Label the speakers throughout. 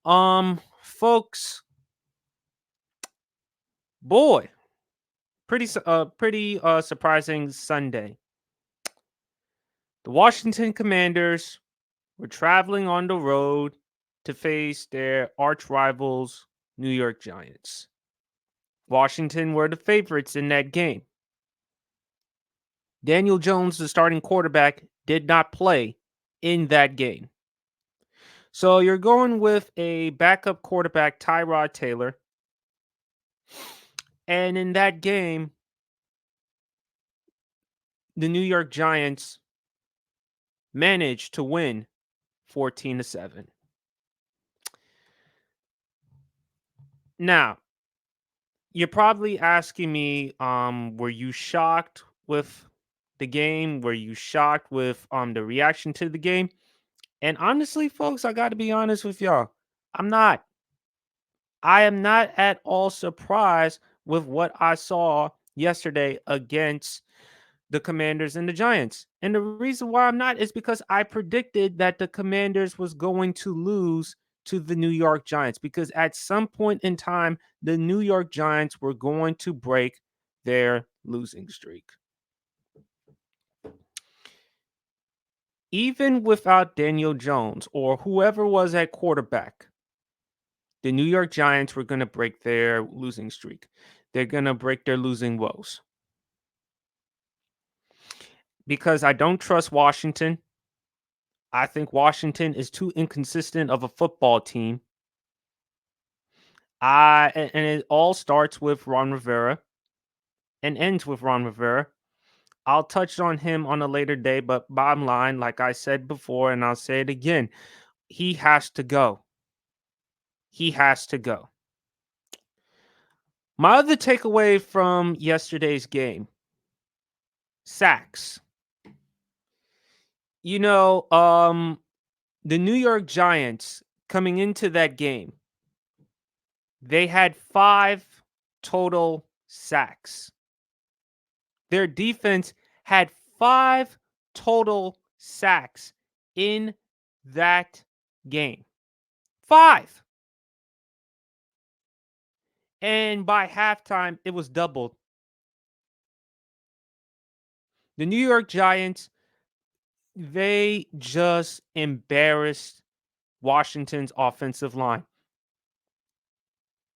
Speaker 1: Folks, boy, pretty surprising Sunday. The Washington Commanders were traveling on the road to face their arch rivals, New York Giants. Washington were the favorites in that game. Daniel Jones, the starting quarterback, did not play in that game. So you're going with a backup quarterback, Tyrod Taylor. And in that game, the New York Giants managed to win 14-7. Now, you're probably asking me, were you shocked with the game? Were you shocked with the reaction to the game? And honestly, folks, I gotta be honest with y'all. I'm not. I am not at all surprised with what I saw yesterday against the Commanders and the Giants. And the reason why I'm not is because I predicted that the Commanders was going to lose to the New York Giants because at some point in time the New York Giants were going to break their losing streak. Even without Daniel Jones or whoever was at quarterback, the New York Giants were going to break their losing streak. They're going to break their losing woes. Because I don't trust Washington. I think Washington is too inconsistent of a football team. And it all starts with Ron Rivera and ends with Ron Rivera. I'll touch on him on a later day, but bottom line, like I said before, and I'll say it again, he has to go. He has to go. My other takeaway from yesterday's game, sacks. You know, the New York Giants coming into that game, they had 5 total sacks. Their defense had 5 total sacks in that game. 5. And by halftime, it was doubled. The New York Giants, they just embarrassed Washington's offensive line.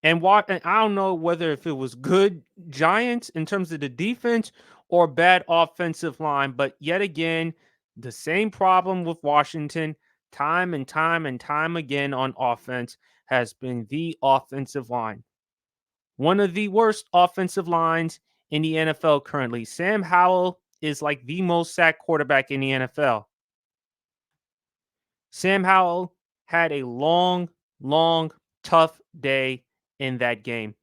Speaker 1: And I don't know whether if it was good Giants in terms of the defense or bad offensive line, but yet again, the same problem with Washington time and time and time again on offense has been the offensive line. One of the worst offensive lines in the NFL currently. Sam Howell is like the most sacked quarterback in the NFL. Sam Howell had a long, tough day in that game.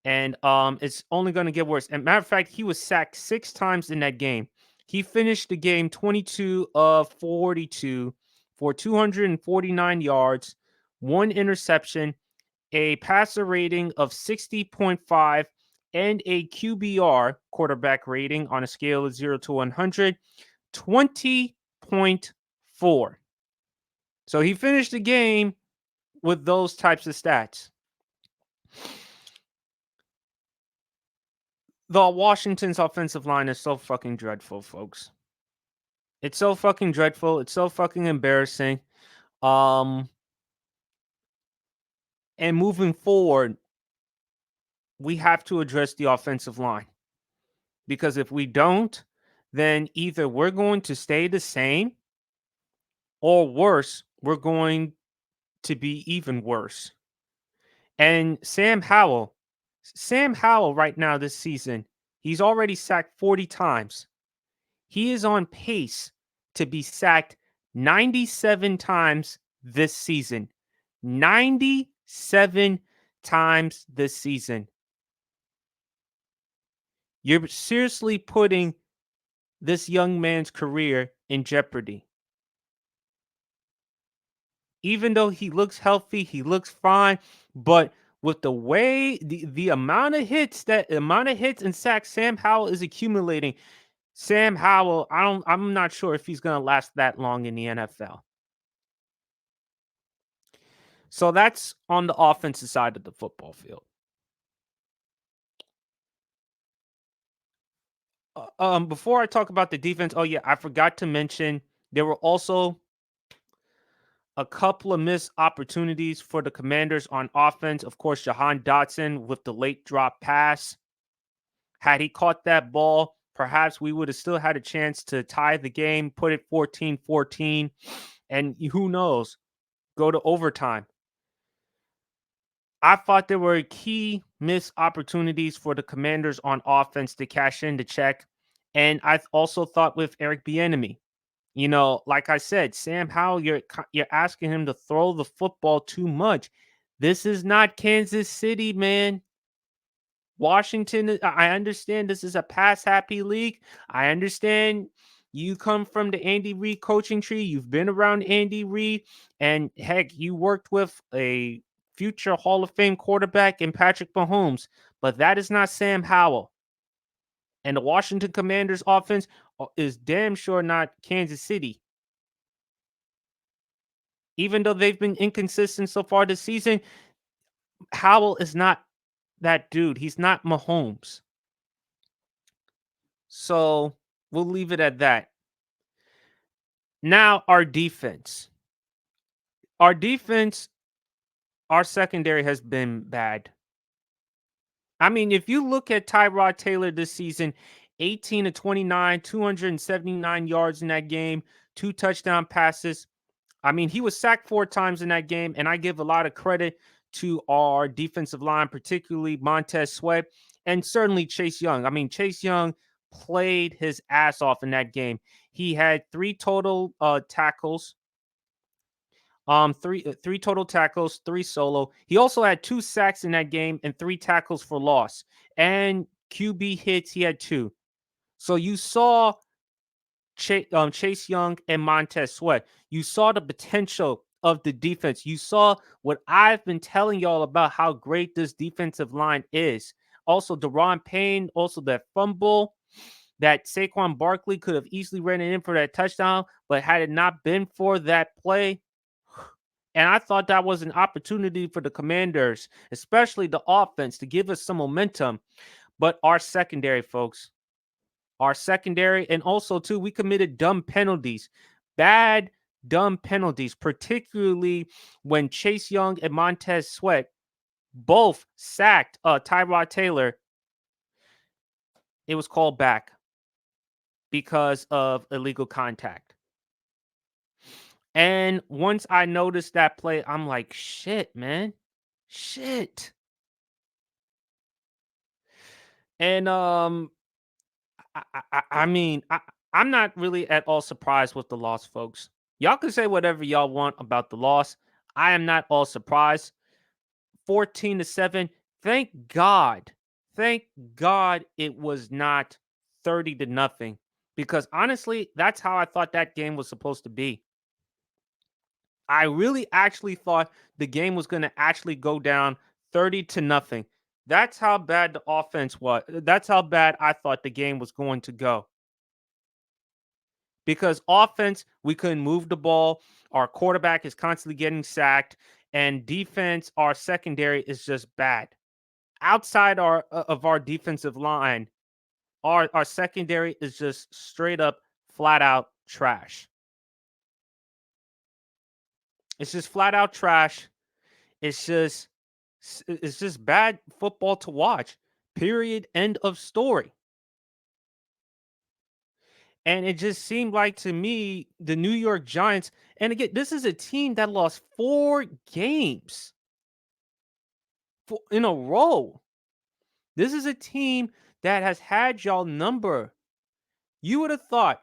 Speaker 1: And it's only going to get worse. And matter of fact, he was sacked 6 times in that game. He finished the game 22 of 42 for 249 yards, 1 interception, a passer rating of 60.5, and a QBR, quarterback rating, on a scale of 0 to 100, 20.4. So he finished the game with those types of stats. The Washington's offensive line is so fucking dreadful, folks. It's so fucking dreadful. It's so fucking embarrassing. And moving forward, we have to address the offensive line. Because if we don't, then either we're going to stay the same or worse, we're going to be even worse. And Sam Howell right now this season, he's already sacked 40 times. He is on pace to be sacked 97 times this season. 97 times this season. You're seriously putting this young man's career in jeopardy. Even though he looks healthy, he looks fine, but with the way the amount of hits and sacks Sam Howell is accumulating, Sam Howell, I'm not sure if he's going to last that long in the NFL. So that's on the offensive side of the football field. Before I talk about the defense, oh yeah, I forgot to mention there were also a couple of missed opportunities for the Commanders on offense. Of course, Jahan Dotson with the late drop pass. Had he caught that ball, perhaps we would have still had a chance to tie the game, put it 14-14, and who knows, go to overtime. I thought there were key missed opportunities for the Commanders on offense to cash in the check. And I also thought with Eric Bieniemy, like I said, Sam Howell, you're asking him to throw the football too much. This is not Kansas City, man. Washington, I understand this is a pass happy league. I understand you come from the Andy Reid coaching tree. You've been around Andy Reid, and heck, you worked with a future Hall of Fame quarterback in Patrick Mahomes, but that is not Sam Howell. And the Washington Commanders offense is damn sure not Kansas City. Even though they've been inconsistent so far this season, Howell is not that dude. He's not Mahomes. So we'll leave it at that. Now, our defense. Our defense, our secondary has been bad. I mean, if you look at Tyrod Taylor this season, 18 to 29, 279 yards in that game, 2 touchdown passes. I mean, he was sacked 4 times in that game, and I give a lot of credit to our defensive line, particularly Montez Sweat and certainly Chase Young. I mean, Chase Young played his ass off in that game. He had three total tackles, three total tackles, three solo. He also had 2 sacks in that game and 3 tackles for loss. And QB hits, he had 2. So you saw Chase Young and Montez Sweat. You saw the potential of the defense. You saw what I've been telling y'all about how great this defensive line is. Also, Deron Payne, also that fumble that Saquon Barkley could have easily ran it in for that touchdown, but had it not been for that play, and I thought that was an opportunity for the Commanders, especially the offense, to give us some momentum. But our secondary, folks, our secondary, and also too, we committed dumb penalties, bad dumb penalties, particularly when Chase Young and Montez Sweat both sacked Tyrod Taylor. It was called back because of illegal contact. And once I noticed that play, I'm like, shit, man. Shit. And I mean, I'm not really at all surprised with the loss, folks. Y'all can say whatever y'all want about the loss. I am not all surprised. 14-7. Thank God. Thank God it was not 30-0. Because honestly, that's how I thought that game was supposed to be. I really actually thought the game was going to actually go down 30-0. That's how bad the offense was. That's how bad I thought the game was going to go. Because offense, we couldn't move the ball. Our quarterback is constantly getting sacked, and defense, our secondary is just bad. Outside of our defensive line, our secondary is just straight up, flat out trash. It's just flat out trash. It's just bad football to watch. Period. End of story. And it just seemed like to me, the New York Giants, and again, this is a team that lost 4 games in a row. This is a team that has had y'all number. You would have thought,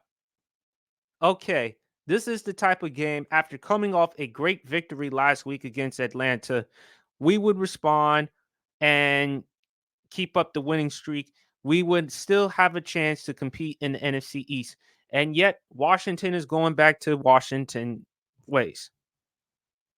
Speaker 1: okay, this is the type of game after coming off a great victory last week against Atlanta, we would respond and keep up the winning streak. We would still have a chance to compete in the NFC East. And yet, Washington is going back to Washington ways.